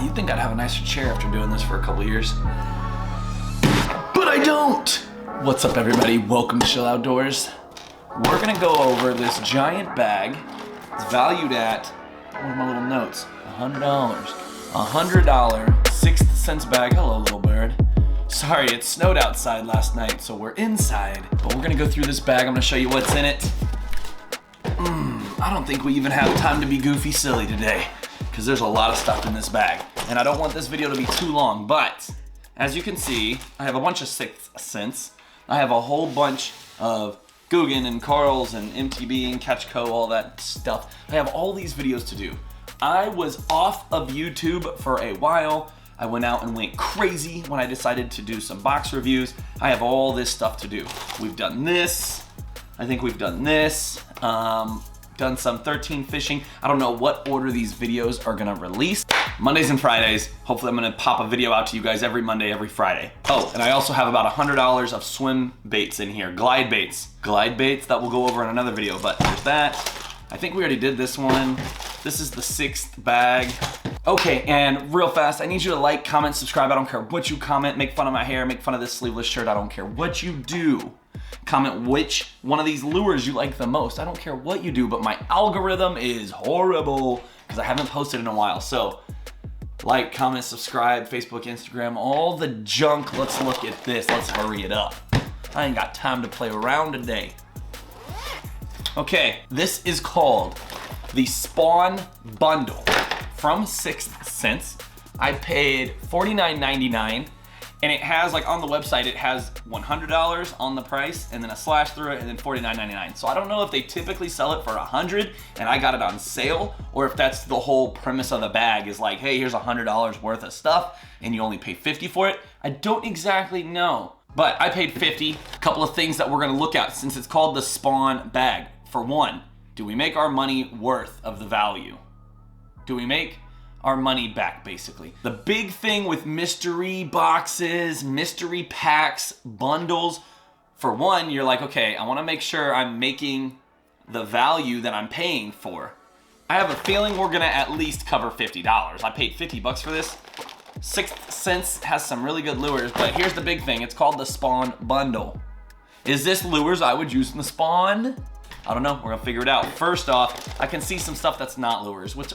You'd think I'd have a nicer chair after doing this for a couple years. But I don't! What's up, everybody? Welcome to Chill Outdoors. We're gonna go over this giant bag. It's valued at, what are my little notes? $100. $100, 6 cents bag. Hello, little bird. Sorry, it snowed outside last night, so we're inside. But we're gonna go through this bag. I'm gonna show you what's in it. I don't think we even have time to be goofy silly today, because there's a lot of stuff in this bag. And I don't want this video to be too long, but as you can see, I have a bunch of 6 cents. I have a whole bunch of Guggen and Carl's and MTB and Catch Co, all that stuff. I have all these videos to do. I was off of YouTube for a while. I went out and went crazy when I decided to do some box reviews. I have all this stuff to do. We've done this. I think we've done this. Done some 13 fishing. I don't know what order these videos are gonna release. Mondays and Fridays. Hopefully I'm gonna pop a video out to you guys every Monday, every Friday. Oh, and I also have about $100 of swim baits in here. Glide baits. Glide baits that we'll go over in another video, but there's that. I think we already did this one. This is the 6th bag. Okay, and real fast, I need you to like, comment, subscribe. I don't care what you comment. Make fun of my hair, make fun of this sleeveless shirt. I don't care what you do. Comment which one of these lures you like the most. I don't care what you do, but my algorithm is horrible because I haven't posted in a while. So like, comment, subscribe, Facebook, Instagram, all the junk. Let's look at this. Let's hurry it up. I ain't got time to play around today. Okay, this is called the Spawn Bundle from 6 cents. I paid $49.99. And it has, like on the website, it has $100 on the price and then a slash through it and then $49.99. So I don't know if they typically sell it for $100 and I got it on sale, or if that's the whole premise of the bag is like, hey, here's $100 worth of stuff and you only pay $50 for it. I don't exactly know, but I paid $50. A couple of things that we're gonna look at since it's called the Spawn bag. For one, do we make our money worth of the value? Do we make our money back, basically? The big thing with mystery boxes, mystery packs, bundles, for one, you're like, okay, I wanna make sure I'm making the value that I'm paying for. I have a feeling we're gonna at least cover $50. I paid $50 for this. 6 cents has some really good lures, but here's the big thing. It's called the Spawn Bundle. Is this lures I would use in the Spawn? I don't know, we're gonna figure it out. First off, I can see some stuff that's not lures, which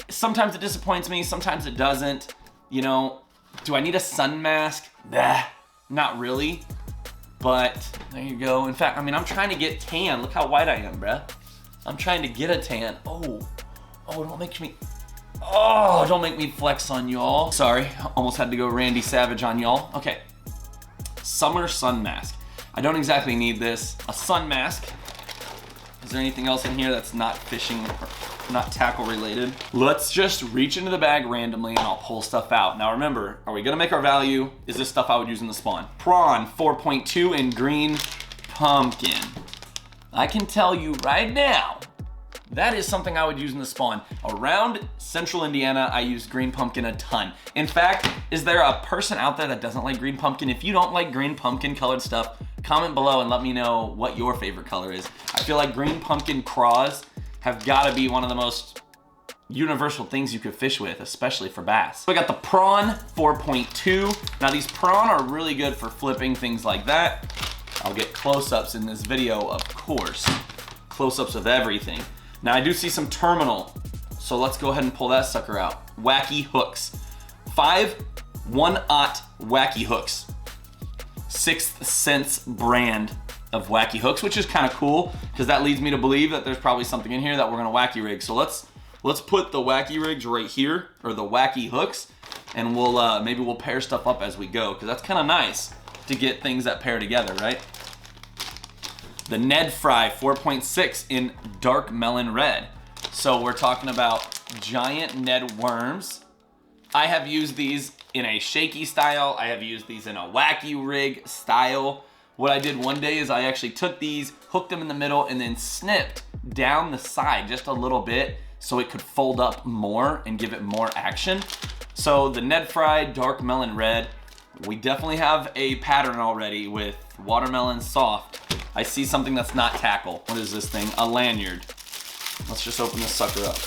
sometimes it disappoints me, sometimes it doesn't. You know, do I need a sun mask? Nah, not really. But there you go. In fact, I mean, I'm trying to get tan. Look how white I am, bruh. I'm trying to get a tan. Oh, don't make me flex on y'all. Sorry, almost had to go Randy Savage on y'all. Okay, summer sun mask. I don't exactly need this. A sun mask. Is there anything else in here that's not fishing or not tackle related? Let's just reach into the bag randomly and I'll pull stuff out. Now remember, are we gonna make our value? Is this stuff I would use in the Spawn? Prawn 4.2 and green pumpkin. I can tell you right now, that is something I would use in the Spawn. Around central Indiana, I use green pumpkin a ton. In fact, is there a person out there that doesn't like green pumpkin? If you don't like green pumpkin colored stuff, comment below and let me know what your favorite color is. I feel like green pumpkin craws have gotta be one of the most universal things you could fish with, especially for bass. So I got the Prawn 4.2. Now these prawn are really good for flipping, things like that. I'll get close-ups in this video, of course. Close-ups of everything. Now I do see some terminal, so let's go ahead and pull that sucker out. Wacky hooks. 5 1/0 wacky hooks. 6 cents brand of wacky hooks, which is kind of cool because that leads me to believe that there's probably something in here that we're gonna wacky rig. So let's put the wacky rigs right here, or the wacky hooks, and we'll maybe we'll pair stuff up as we go, because that's kind of nice to get things that pair together, right? The Ned Fry 4.6 in dark melon red. So we're talking about giant Ned worms. I have used these in a shaky style. I have used these in a wacky rig style. What I did one day is I actually took these, hooked them in the middle, and then snipped down the side just a little bit so it could fold up more and give it more action. So the Ned Fry dark melon red, we definitely have a pattern already with watermelon soft. I see something that's not tackle. What is this thing? A lanyard. Let's just open this sucker up.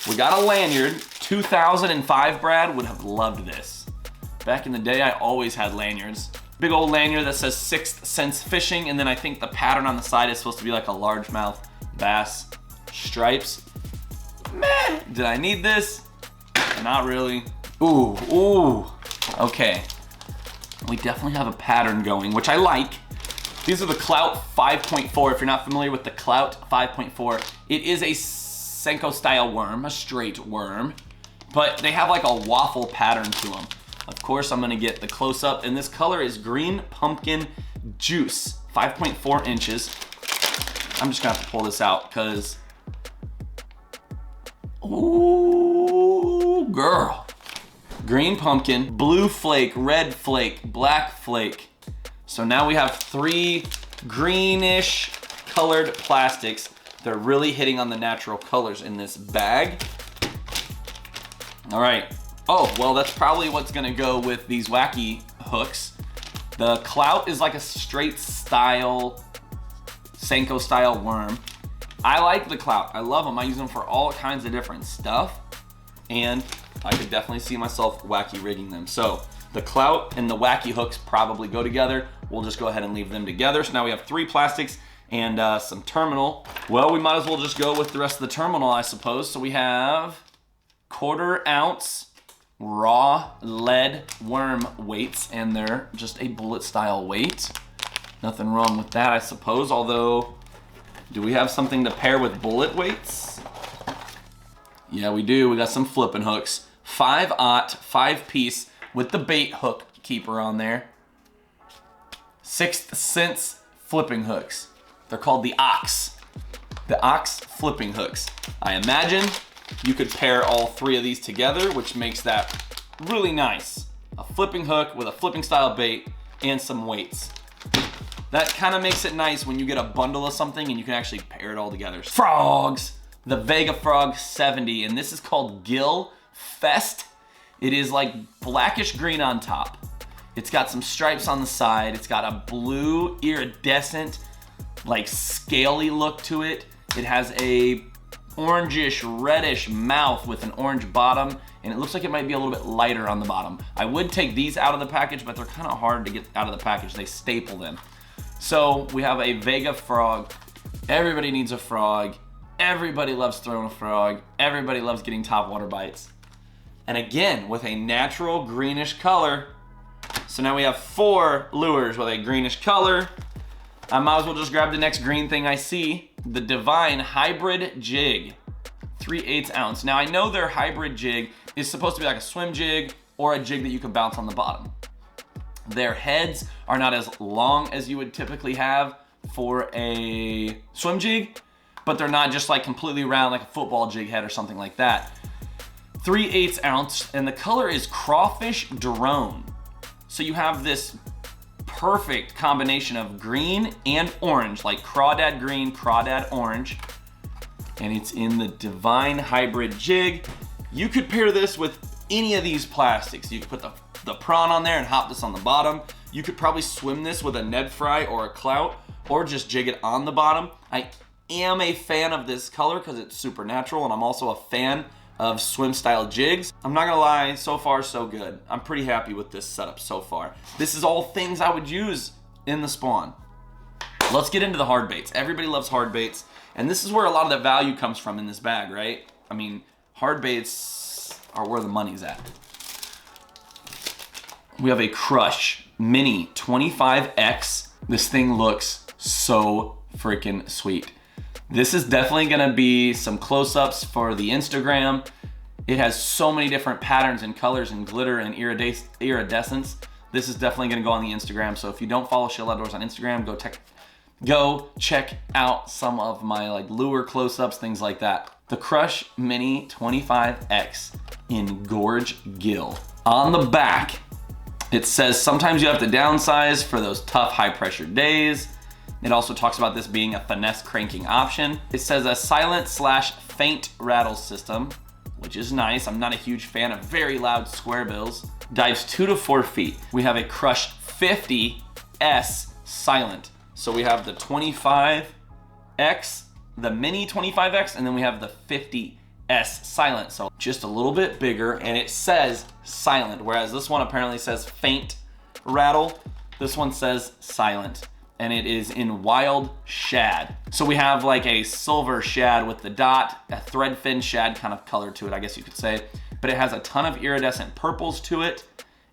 We got a lanyard, 2005 Brad would have loved this. Back in the day, I always had lanyards. Big old lanyard that says 6th Sense Fishing, and then I think the pattern on the side is supposed to be like a largemouth bass. Stripes. Meh, did I need this? Not really. Ooh. Okay. We definitely have a pattern going, which I like. These are the Clout 5.4. If you're not familiar with the Clout 5.4, it is a Senko style worm, a straight worm, but they have like a waffle pattern to them. Of course, I'm gonna get the close up, and this color is Green Pumpkin Juice, 5.4 inches. I'm just gonna have to pull this out because, ooh, girl. Green pumpkin, blue flake, red flake, black flake. So now we have 3 greenish colored plastics. They're really hitting on the natural colors in this bag. All right. Oh, well, that's probably what's gonna go with these wacky hooks. The Clout is like a straight style, Senko style worm. I like the Clout, I love them. I use them for all kinds of different stuff, and I could definitely see myself wacky rigging them. So the Clout and the wacky hooks probably go together. We'll just go ahead and leave them together. So now we have 3 plastics and some terminal. Well, we might as well just go with the rest of the terminal, I suppose. So we have 1/4 ounce raw lead worm weights, and they're just a bullet style weight. Nothing wrong with that, I suppose, although, do we have something to pair with bullet weights? Yeah, we do. We got some flipping hooks. 5/0, 5-piece with the bait hook keeper on there. 6th Sense flipping hooks. They're called the Ox. The Ox flipping hooks. I imagine you could pair all 3 of these together, which makes that really nice. A flipping hook with a flipping style bait and some weights. That kind of makes it nice when you get a bundle of something and you can actually pair it all together. Frogs! The Vega Frog 70, and this is called Gill Fest. It is like blackish green on top. It's got some stripes on the side. It's got a blue iridescent, like scaly look to it. It has a orangish, reddish mouth with an orange bottom, and it looks like it might be a little bit lighter on the bottom. I would take these out of the package, but they're kind of hard to get out of the package. They staple them. So we have a Vega frog. Everybody needs a frog. Everybody loves throwing a frog. Everybody loves getting topwater bites. And again, with a natural greenish color. So now we have 4 lures with a greenish color. I might as well just grab the next green thing I see. The Divine Hybrid Jig, 3/8 ounce. Now I know their hybrid jig is supposed to be like a swim jig or a jig that you can bounce on the bottom. Their heads are not as long as you would typically have for a swim jig, but they're not just like completely round like a football jig head or something like that. 3/8 ounce, and the color is Crawfish Drone. So you have this perfect combination of green and orange, like crawdad green, crawdad orange, and it's in the Divine Hybrid Jig. You could pair this with any of these plastics. You could put the prawn on there and hop this on the bottom. You could probably swim this with a Ned Fry or a Clout, or just jig it on the bottom. I am a fan of this color because it's super natural, and I'm also a fan of swim style jigs. I'm not gonna lie, so far so good. I'm pretty happy with this setup so far. This is all things I would use in the spawn. Let's get into the hard baits. Everybody loves hard baits, and this is where a lot of the value comes from in this bag, right? I mean, hard baits are where the money's at. We have a Crush Mini 25X. This thing looks so freaking sweet. This is definitely gonna be some close-ups for the Instagram. It has so many different patterns and colors and glitter and iridescence. This is definitely gonna go on the Instagram. So if you don't follow Shield Outdoors on Instagram, go check out some of my like lure close-ups, things like that. The Crush Mini 25X in Gorge Gill. On the back, it says sometimes you have to downsize for those tough high pressure days. It also talks about this being a finesse cranking option. It says a silent/faint rattle system, which is nice. I'm not a huge fan of very loud square bills. Dives 2 to 4 feet. We have a Crush 50S silent. So we have the 25X, the Mini 25X, and then we have the S silent. So just a little bit bigger, and it says silent, whereas this one apparently says faint rattle. This one says silent, and it is in wild shad. So we have like a silver shad with the dot, a thread fin shad kind of color to it, I guess you could say, but it has a ton of iridescent purples to it,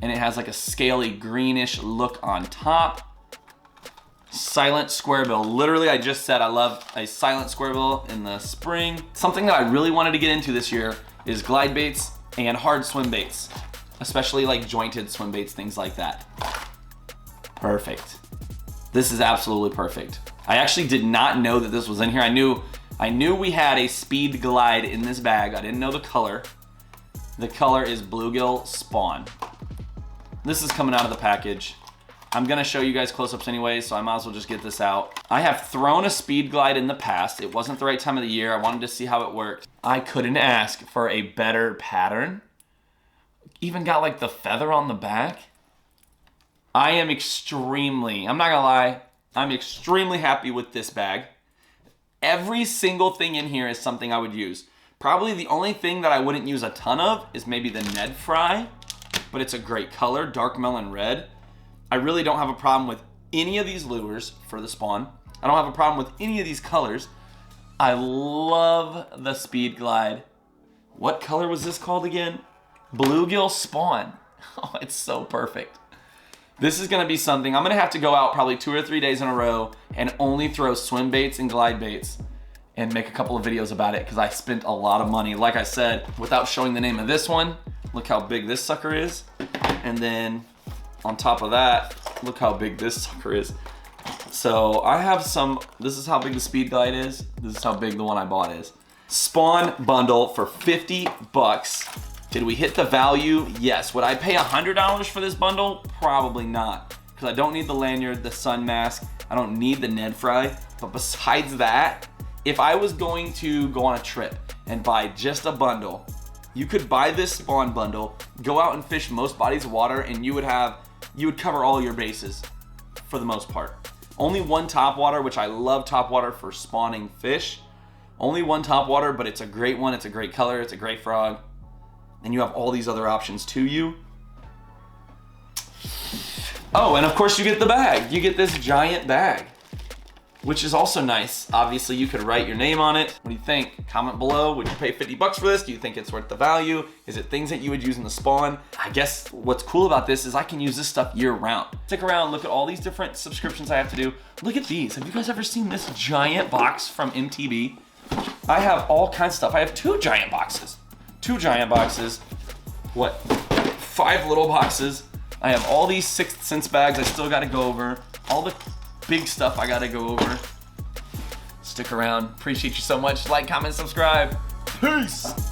and it has like a scaly greenish look on top. Silent squarebill. Literally, I just said I love a silent squarebill in the spring. Something that I really wanted to get into this year is glide baits and hard swim baits, especially like jointed swim baits, things like that. Perfect. This is absolutely perfect. I actually did not know that this was in here. I knew we had a speed glide in this bag. I didn't know the color. The color is bluegill spawn. This is coming out of the package. I'm gonna show you guys close-ups anyway, so I might as well just get this out. I have thrown a speed glide in the past. It wasn't the right time of the year. I wanted to see how it worked. I couldn't ask for a better pattern. Even got like the feather on the back. I am extremely, I'm not gonna lie, I'm extremely happy with this bag. Every single thing in here is something I would use. Probably the only thing that I wouldn't use a ton of is maybe the Ned Fry, but it's a great color, dark melon red. I really don't have a problem with any of these lures for the spawn. I don't have a problem with any of these colors. I love the Speed Glide. What color was this called again? Bluegill Spawn. Oh, it's so perfect. This is gonna be something, I'm gonna have to go out probably 2 or 3 days in a row and only throw swim baits and glide baits and make a couple of videos about it because I spent a lot of money. Like I said, without showing the name of this one, look how big this sucker is. And then on top of that, look how big this sucker is. So I have some, this is how big the Speed Glide is. This is how big the one I bought is. Spawn bundle for 50 bucks. Did we hit the value? Yes. Would I pay $100 for this bundle? Probably not. Because I don't need the lanyard, the sun mask. I don't need the Ned Fry. But besides that, if I was going to go on a trip and buy just a bundle, you could buy this spawn bundle, go out and fish most bodies of water, and you would cover all your bases for the most part. Only one topwater, which I love topwater for spawning fish. Only one topwater, but it's a great one. It's a great color. It's a great frog. And you have all these other options to you. Oh, and of course you get the bag. You get this giant bag, which is also nice. Obviously you could write your name on it. What do you think? Comment below. Would you pay 50 bucks for this? Do you think it's worth the value? Is it things that you would use in the spawn? I guess what's cool about this is I can use this stuff year round. Stick around, look at all these different subscriptions I have to do. Look at these. Have you guys ever seen this giant box from MTB? I have all kinds of stuff. I have 2 giant boxes. 2 giant boxes. What? 5 little boxes. I have all these 6th Sense bags I still gotta go over. All the big stuff I gotta go over. Stick around. Appreciate you so much. Like, comment, subscribe. Peace!